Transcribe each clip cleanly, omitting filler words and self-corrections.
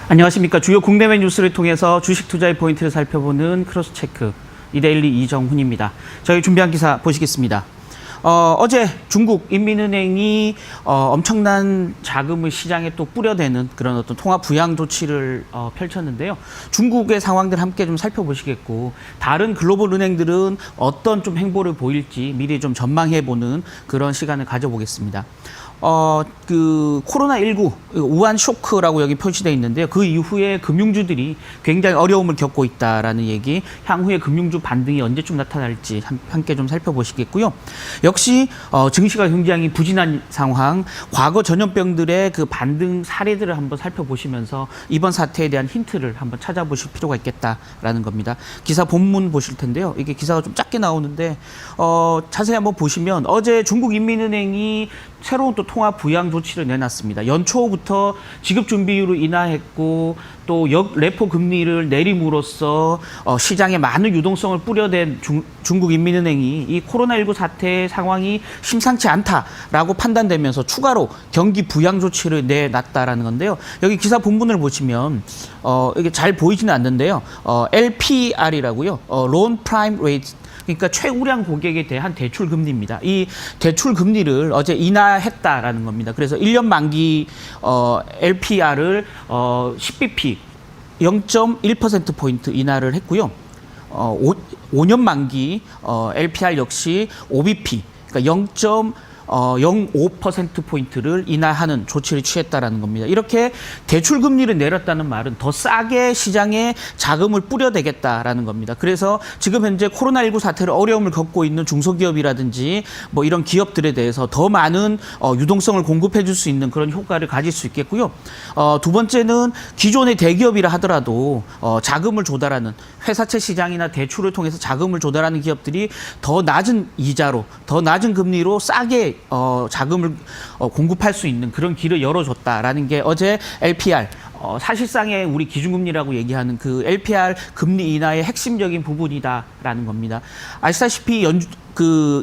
안녕하십니까. 주요 국내외 뉴스를 통해서 주식 투자의 포인트를 살펴보는 크로스체크 이데일리 이정훈입니다. 저희 준비한 기사 보시겠습니다. 어제 중국 인민은행이 엄청난 자금을 시장에 또 뿌려대는 그런 어떤 통화 부양 조치를 펼쳤는데요. 중국의 상황들 함께 좀 살펴보시겠고, 다른 글로벌 은행들은 어떤 좀 행보를 보일지 미리 좀 전망해보는 그런 시간을 가져보겠습니다. 코로나19 우한 쇼크라고 여기 표시되어 있는데요. 그 이후에 금융주들이 굉장히 어려움을 겪고 있다라는 얘기, 향후에 금융주 반등이 언제쯤 나타날지 함께 좀 살펴보시겠고요. 역시 증시가 굉장히 부진한 상황, 과거 전염병들의 그 반등 사례들을 한번 살펴보시면서 이번 사태에 대한 힌트를 한번 찾아보실 필요가 있겠다라는 겁니다. 기사 본문 보실 텐데요. 이게 기사가 좀 작게 나오는데 자세히 한번 보시면 어제 중국인민은행이 새로운 또 통화 부양 조치를 내놨습니다. 연초부터 지급 준비율을 인하했고 또 레포 금리를 내림으로써 시장에 많은 유동성을 뿌려댄 중국인민은행이 이 코로나19 사태 상황이 심상치 않다라고 판단되면서 추가로 경기 부양 조치를 내놨다라는 건데요. 여기 기사 본문을 보시면 이게 잘 보이지는 않는데요. LPR이라고요. Loan Prime Rate. 그러니까 최우량 고객에 대한 대출 금리입니다. 이 대출 금리를 어제 인하했다라는 겁니다. 그래서 1년 만기 LPR을 10bp 0.1%포인트 인하를 했고요. 5년 만기 LPR 역시 5bp, 그러니까 0.05%포인트를 인하하는 조치를 취했다라는 겁니다. 이렇게 대출 금리를 내렸다는 말은 더 싸게 시장에 자금을 뿌려대겠다라는 겁니다. 그래서 지금 현재 코로나19 사태를 어려움을 겪고 있는 중소기업이라든지 뭐 이런 기업들에 대해서 더 많은 유동성을 공급해 줄 수 있는 그런 효과를 가질 수 있겠고요. 두 번째는 기존의 대기업이라 하더라도 자금을 조달하는 회사채 시장이나 대출을 통해서 자금을 조달하는 기업들이 더 낮은 이자로, 더 낮은 금리로 싸게 자금을 공급할 수 있는 그런 길을 열어줬다라는 게 어제 LPR, 사실상의 우리 기준금리라고 얘기하는 그 LPR 금리 인하의 핵심적인 부분이다라는 겁니다. 아시다시피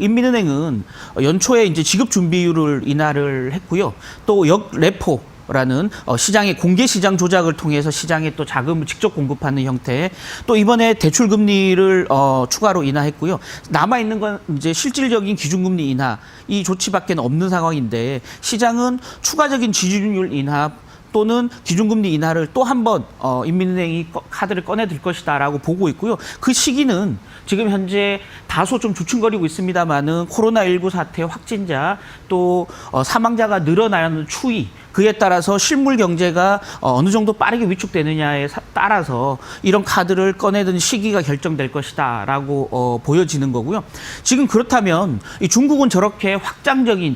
인민은행은 연초에 이제 지급 준비율을 인하를 했고요. 또 레포 라는 시장의 공개 시장 조작을 통해서 시장에 또 자금을 직접 공급하는 형태, 또 이번에 대출 금리를 추가로 인하했고요. 남아 있는 건 이제 실질적인 기준금리 인하 이 조치밖에 없는 상황인데, 시장은 추가적인 지준율 인하 또는 기준금리 인하를 또 한 번 인민은행이 카드를 꺼내들 것이다라고 보고 있고요. 그 시기는 지금 현재 다소 좀 주춤거리고 있습니다만은 코로나19 사태 확진자 또 사망자가 늘어나는 추이, 그에 따라서 실물 경제가 어느 정도 빠르게 위축되느냐에 따라서 이런 카드를 꺼내든 시기가 결정될 것이다라고 보여지는 거고요. 지금 그렇다면 이 중국은 저렇게 확장적인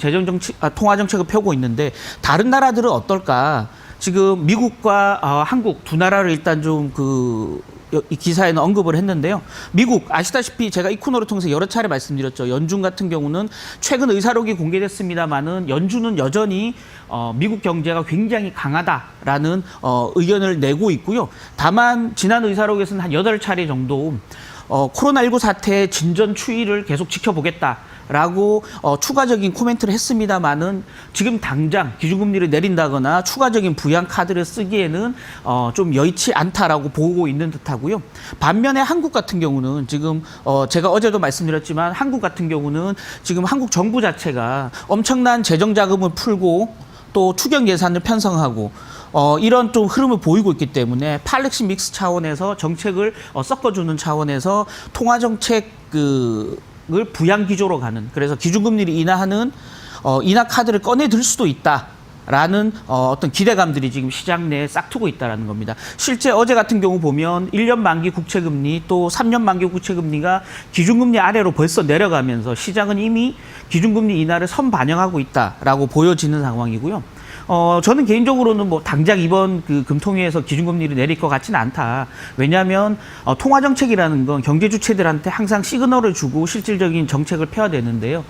통화 정책을 펴고 있는데 다른 나라들은 어떨까? 지금 미국과 한국 두 나라를 일단 좀 이 기사에는 언급을 했는데요. 미국, 아시다시피 제가 이 코너를 통해서 여러 차례 말씀드렸죠. 연준 같은 경우는 최근 의사록이 공개됐습니다만은 연준은 여전히 미국 경제가 굉장히 강하다라는 의견을 내고 있고요. 다만 지난 의사록에서는 한 8차례 정도 코로나19 사태의 진전 추이를 계속 지켜보겠다라고 추가적인 코멘트를 했습니다만은 지금 당장 기준금리를 내린다거나 추가적인 부양 카드를 쓰기에는 좀 여의치 않다라고 보고 있는 듯하고요. 반면에 한국 같은 경우는 지금 제가 어제도 말씀드렸지만 한국 같은 경우는 지금 한국 정부 자체가 엄청난 재정 자금을 풀고 또 추경 예산을 편성하고 이런 좀 흐름을 보이고 있기 때문에 팔렉시 믹스 차원에서 정책을 섞어주는 차원에서 통화 정책을 부양 기조로 가는, 그래서 기준금리를 인하하는 인하 카드를 꺼내들 수도 있다라는 어떤 기대감들이 지금 시장 내에 싹트고 있다는 겁니다. 실제 어제 같은 경우 보면 1년 만기 국채금리 또 3년 만기 국채금리가 기준금리 아래로 벌써 내려가면서 시장은 이미 기준금리 인하를 선반영하고 있다라고 보여지는 상황이고요. 저는 개인적으로는 뭐 당장 이번 금통위에서 기준금리를 내릴 것 같지는 않다. 왜냐하면 통화정책이라는 건 경제 주체들한테 항상 시그널을 주고 실질적인 정책을 펴야 되는데요.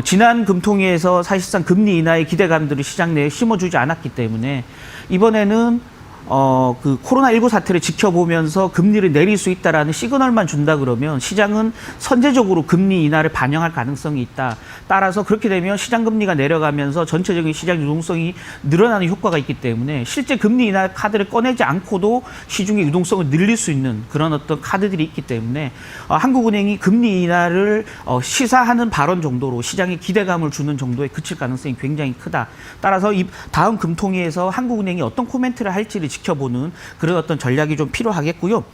지난 금통위에서 사실상 금리 인하의 기대감들을 시장 내에 심어주지 않았기 때문에 이번에는 그 코로나19 사태를 지켜보면서 금리를 내릴 수 있다라는 시그널만 준다 그러면 시장은 선제적으로 금리 인하를 반영할 가능성이 있다. 따라서 그렇게 되면 시장 금리가 내려가면서 전체적인 시장 유동성이 늘어나는 효과가 있기 때문에 실제 금리 인하 카드를 꺼내지 않고도 시중의 유동성을 늘릴 수 있는 그런 어떤 카드들이 있기 때문에 한국은행이 금리 인하를 시사하는 발언 정도로 시장에 기대감을 주는 정도에 그칠 가능성이 굉장히 크다. 따라서 이 다음 금통위에서 한국은행이 어떤 코멘트를 할지를 지켜보는 그런 어떤 전략이 좀 필요하겠고요.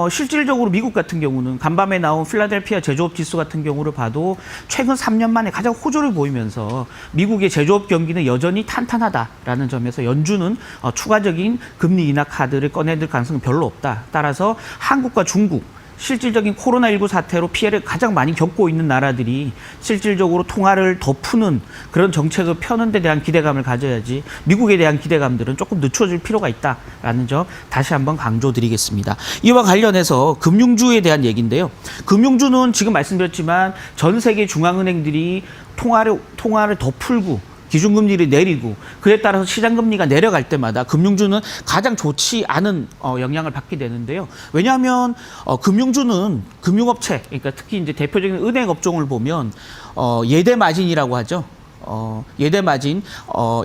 실질적으로 미국 같은 경우는 간밤에 나온 필라델피아 제조업 지수 같은 경우를 봐도 최근 3년 만에 가장 호조를 보이면서 미국의 제조업 경기는 여전히 탄탄하다라는 점에서 연준은 추가적인 금리 인하 카드를 꺼내들 가능성은 별로 없다. 따라서 한국과 중국 실질적인 코로나19 사태로 피해를 가장 많이 겪고 있는 나라들이 실질적으로 통화를 더 푸는 그런 정책을 펴는 데 대한 기대감을 가져야지 미국에 대한 기대감들은 조금 늦춰줄 필요가 있다라는 점 다시 한번 강조드리겠습니다. 이와 관련해서 금융주에 대한 얘기인데요. 금융주는 지금 말씀드렸지만 전 세계 중앙은행들이 통화를 더 풀고 기준금리를 내리고 그에 따라서 시장금리가 내려갈 때마다 금융주는 가장 좋지 않은 영향을 받게 되는데요. 왜냐하면 금융주는 금융업체, 그러니까 특히 이제 대표적인 은행 업종을 보면 예대 마진이라고 하죠. 예대 마진,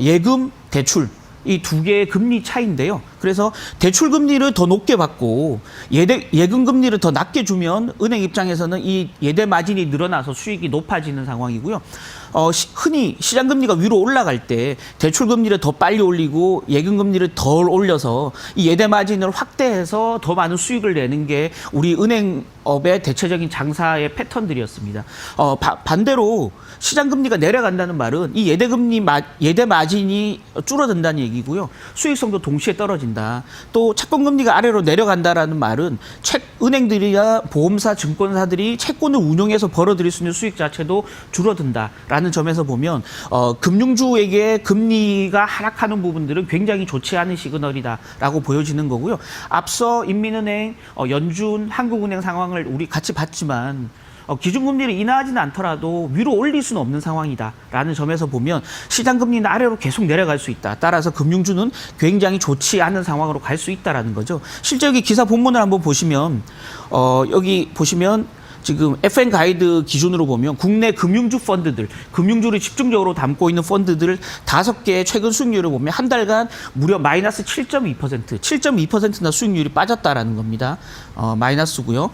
예금, 대출. 이 두 개의 금리 차이인데요. 그래서 대출 금리를 더 높게 받고 예금 금리를 더 낮게 주면 은행 입장에서는 이 예대 마진이 늘어나서 수익이 높아지는 상황이고요. 흔히 시장 금리가 위로 올라갈 때 대출 금리를 더 빨리 올리고 예금 금리를 덜 올려서 이 예대 마진을 확대해서 더 많은 수익을 내는 게 우리 은행업의 대체적인 장사의 패턴들이었습니다. 반대로 시장 금리가 내려간다는 말은 이 예대 마진이 줄어든다는 얘기고요. 수익성도 동시에 떨어진다. 또 채권 금리가 아래로 내려간다라는 말은 은행들이나 보험사, 증권사들이 채권을 운용해서 벌어들일 수 있는 수익 자체도 줄어든다라는 점에서 보면 금융주에게 금리가 하락하는 부분들은 굉장히 좋지 않은 시그널이다라고 보여지는 거고요. 앞서 인민은행, 연준, 한국은행 상황을 우리 같이 봤지만 기준금리를 인하하지는 않더라도 위로 올릴 수는 없는 상황이다라는 점에서 보면 시장금리는 아래로 계속 내려갈 수 있다. 따라서 금융주는 굉장히 좋지 않은 상황으로 갈 수 있다라는 거죠. 실제 여기 기사 본문을 한번 보시면 여기 보시면 지금 FN 가이드 기준으로 보면 국내 금융주 펀드들, 금융주를 집중적으로 담고 있는 펀드들 5개의 최근 수익률을 보면 한 달간 무려 마이너스 7.2%나 수익률이 빠졌다라는 겁니다. 마이너스고요.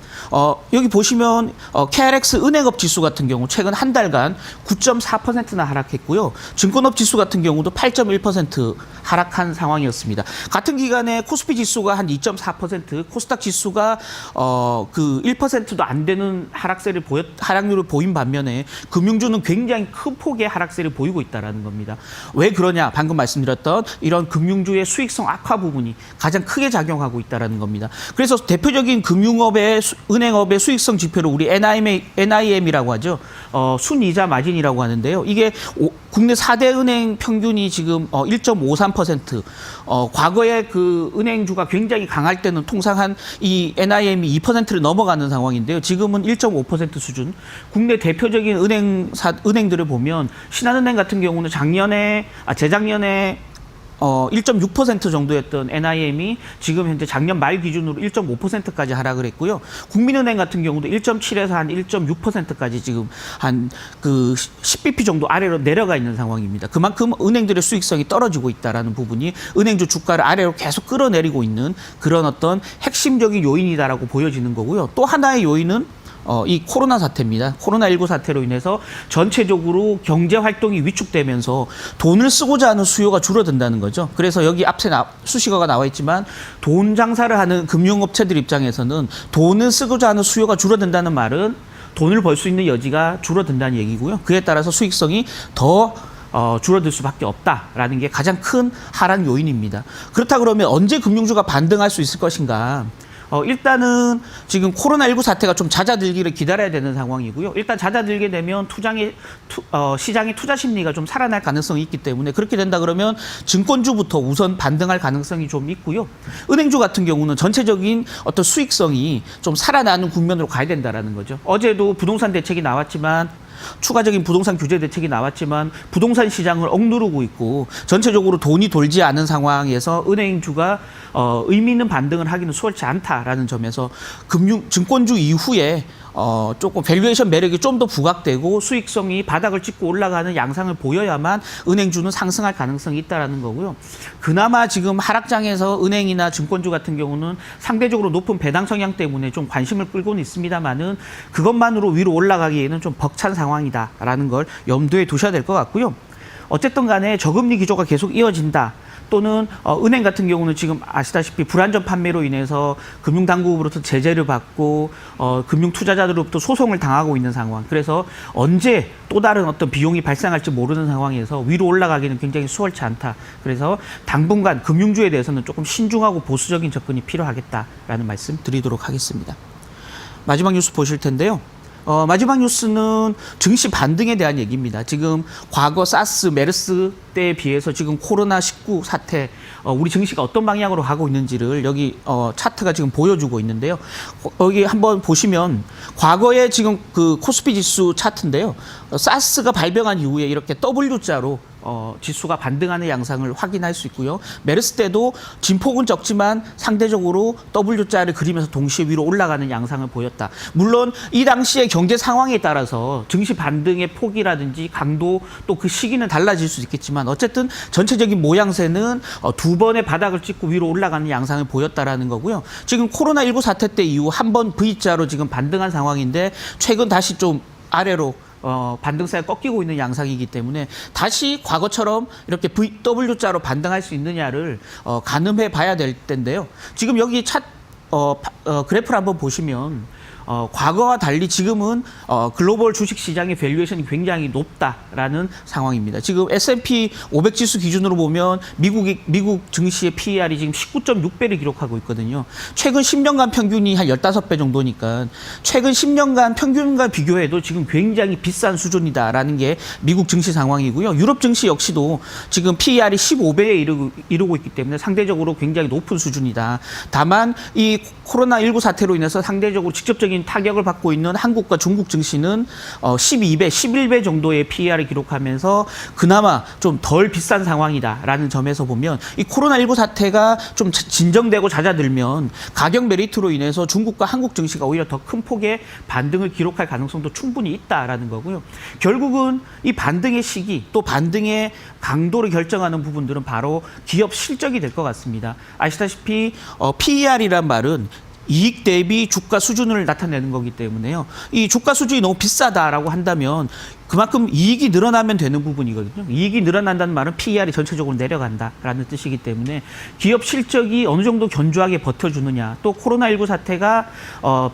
여기 보시면 KRX 은행업 지수 같은 경우 최근 한 달간 9.4%나 하락했고요. 증권업 지수 같은 경우도 8.1% 하락한 상황이었습니다. 같은 기간에 코스피 지수가 한 2.4%, 코스닥 지수가 그 1%도 안 되는 하락률을 보인 반면에 금융주는 굉장히 큰 폭의 하락세를 보이고 있다는 겁니다. 왜 그러냐? 방금 말씀드렸던 이런 금융주의 수익성 악화 부분이 가장 크게 작용하고 있다는 겁니다. 그래서 대표적인 은행업의 수익성 지표를 우리 NIM이라고 하죠. 순이자 마진이라고 하는데요. 이게 국내 4대 은행 평균이 지금 1.53%, 과거에 그 은행주가 굉장히 강할 때는 통상 한 이 NIM이 2%를 넘어가는 상황인데요. 지금은 1.5% 수준. 국내 대표적인 은행들을 보면 신한은행 같은 경우는 재작년에 1.6% 정도였던 NIM이 지금 현재 작년 말 기준으로 1.5%까지 하락을 했고요. 국민은행 같은 경우도 1.7에서 한 1.6%까지 지금 한 그 10bp 정도 아래로 내려가 있는 상황입니다. 그만큼 은행들의 수익성이 떨어지고 있다라는 부분이 은행주 주가를 아래로 계속 끌어내리고 있는 그런 어떤 핵심적인 요인이다라고 보여지는 거고요. 또 하나의 요인은 이 코로나 사태입니다. 코로나19 사태로 인해서 전체적으로 경제 활동이 위축되면서 돈을 쓰고자 하는 수요가 줄어든다는 거죠. 그래서 여기 앞에 수식어가 나와 있지만 돈 장사를 하는 금융업체들 입장에서는 돈을 쓰고자 하는 수요가 줄어든다는 말은 돈을 벌 수 있는 여지가 줄어든다는 얘기고요. 그에 따라서 수익성이 더 줄어들 수밖에 없다라는 게 가장 큰 하락 요인입니다. 그렇다 그러면 언제 금융주가 반등할 수 있을 것인가? 일단은 지금 코로나19 사태가 좀 잦아들기를 기다려야 되는 상황이고요. 일단 잦아들게 되면 시장의 투자 심리가 좀 살아날 가능성이 있기 때문에 그렇게 된다 그러면 증권주부터 우선 반등할 가능성이 좀 있고요. 은행주 같은 경우는 전체적인 어떤 수익성이 좀 살아나는 국면으로 가야 된다라는 거죠. 어제도 부동산 대책이 나왔지만 추가적인 부동산 규제 대책이 나왔지만 부동산 시장을 억누르고 있고 전체적으로 돈이 돌지 않은 상황에서 은행주가 의미 있는 반등을 하기는 수월치 않다라는 점에서 증권주 이후에 조금 밸류에이션 매력이 좀 더 부각되고 수익성이 바닥을 찍고 올라가는 양상을 보여야만 은행주는 상승할 가능성이 있다라는 거고요. 그나마 지금 하락장에서 은행이나 증권주 같은 경우는 상대적으로 높은 배당 성향 때문에 좀 관심을 끌고는 있습니다만은 그것만으로 위로 올라가기에는 좀 벅찬 상황이다라는 걸 염두에 두셔야 될 것 같고요. 어쨌든 간에 저금리 기조가 계속 이어진다. 또는 은행 같은 경우는 지금 아시다시피 불안전 판매로 인해서 금융당국으로부터 제재를 받고 금융투자자들로부터 소송을 당하고 있는 상황. 그래서 언제 또 다른 어떤 비용이 발생할지 모르는 상황에서 위로 올라가기는 굉장히 수월치 않다. 그래서 당분간 금융주에 대해서는 조금 신중하고 보수적인 접근이 필요하겠다라는 말씀 드리도록 하겠습니다. 마지막 뉴스 보실 텐데요. 마지막 뉴스는 증시 반등에 대한 얘기입니다. 지금 과거 사스, 메르스 때에 비해서 지금 코로나19 사태, 우리 증시가 어떤 방향으로 가고 있는지를 여기 차트가 지금 보여주고 있는데요. 여기 한번 보시면 과거에 지금 그 코스피 지수 차트인데요. 사스가 발병한 이후에 이렇게 W자로 지수가 반등하는 양상을 확인할 수 있고요. 메르스 때도 진폭은 적지만 상대적으로 W자를 그리면서 동시에 위로 올라가는 양상을 보였다. 물론 이 당시의 경제 상황에 따라서 증시 반등의 폭이라든지 강도 또 그 시기는 달라질 수 있겠지만 어쨌든 전체적인 모양새는 두 번의 바닥을 찍고 위로 올라가는 양상을 보였다라는 거고요. 지금 코로나19 사태 때 이후 한 번 V자로 지금 반등한 상황인데 최근 다시 좀 아래로 반등세가 꺾이고 있는 양상이기 때문에 다시 과거처럼 이렇게 W자로 반등할 수 있느냐를 가늠해 봐야 될 텐데요. 지금 여기 그래프를 한번 보시면 과거와 달리 지금은 글로벌 주식시장의 밸류에이션이 굉장히 높다라는 상황입니다. 지금 S&P 500 지수 기준으로 보면 미국 증시의 PER이 지금 19.6배를 기록하고 있거든요. 최근 10년간 평균이 한 15배 정도니까 최근 10년간 평균과 비교해도 지금 굉장히 비싼 수준이다라는 게 미국 증시 상황이고요. 유럽 증시 역시도 지금 PER이 15배에 이르고 있기 때문에 상대적으로 굉장히 높은 수준이다. 다만 이 코로나19 사태로 인해서 상대적으로 직접적인 타격을 받고 있는 한국과 중국 증시는 12배, 11배 정도의 PER을 기록하면서 그나마 좀 덜 비싼 상황이다라는 점에서 보면 이 코로나19 사태가 좀 진정되고 잦아들면 가격 메리트로 인해서 중국과 한국 증시가 오히려 더 큰 폭의 반등을 기록할 가능성도 충분히 있다라는 거고요. 결국은 이 반등의 시기 또 반등의 강도를 결정하는 부분들은 바로 기업 실적이 될 것 같습니다. 아시다시피 PER이란 말은 이익 대비 주가 수준을 나타내는 거기 때문에요. 이 주가 수준이 너무 비싸다라고 한다면 그만큼 이익이 늘어나면 되는 부분이거든요. 이익이 늘어난다는 말은 PER이 전체적으로 내려간다라는 뜻이기 때문에 기업 실적이 어느 정도 견조하게 버텨주느냐, 또 코로나19 사태가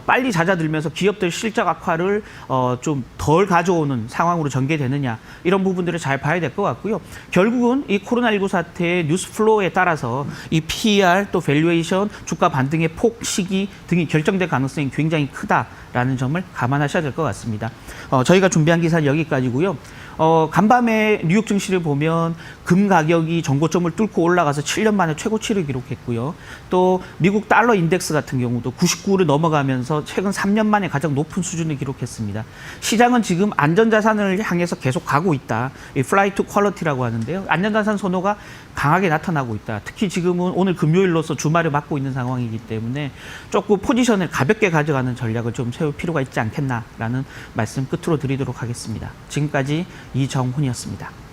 빨리 잦아들면서 기업들 실적 악화를 좀 덜 가져오는 상황으로 전개되느냐, 이런 부분들을 잘 봐야 될 것 같고요. 결국은 이 코로나19 사태의 뉴스 플로우에 따라서 이 PER 또 밸류에이션, 주가 반등의 폭, 시기 등이 결정될 가능성이 굉장히 크다라는 점을 감안하셔야 될 것 같습니다. 저희가 준비한 기사는 여기까지고요. 간밤에 뉴욕 증시를 보면 금 가격이 전고점을 뚫고 올라가서 7년 만에 최고치를 기록했고요. 또 미국 달러 인덱스 같은 경우도 99를 넘어가면서 최근 3년 만에 가장 높은 수준을 기록했습니다. 시장은 지금 안전자산을 향해서 계속 가고 있다. 이 플라이 투 퀄리티라고 하는데요. 안전자산 선호가 강하게 나타나고 있다. 특히 지금은 오늘 금요일로서 주말을 맞고 있는 상황이기 때문에 조금 포지션을 가볍게 가져가는 전략을 좀 세울 필요가 있지 않겠나라는 말씀 끝으로 드리도록 하겠습니다. 지금까지 이정훈이었습니다.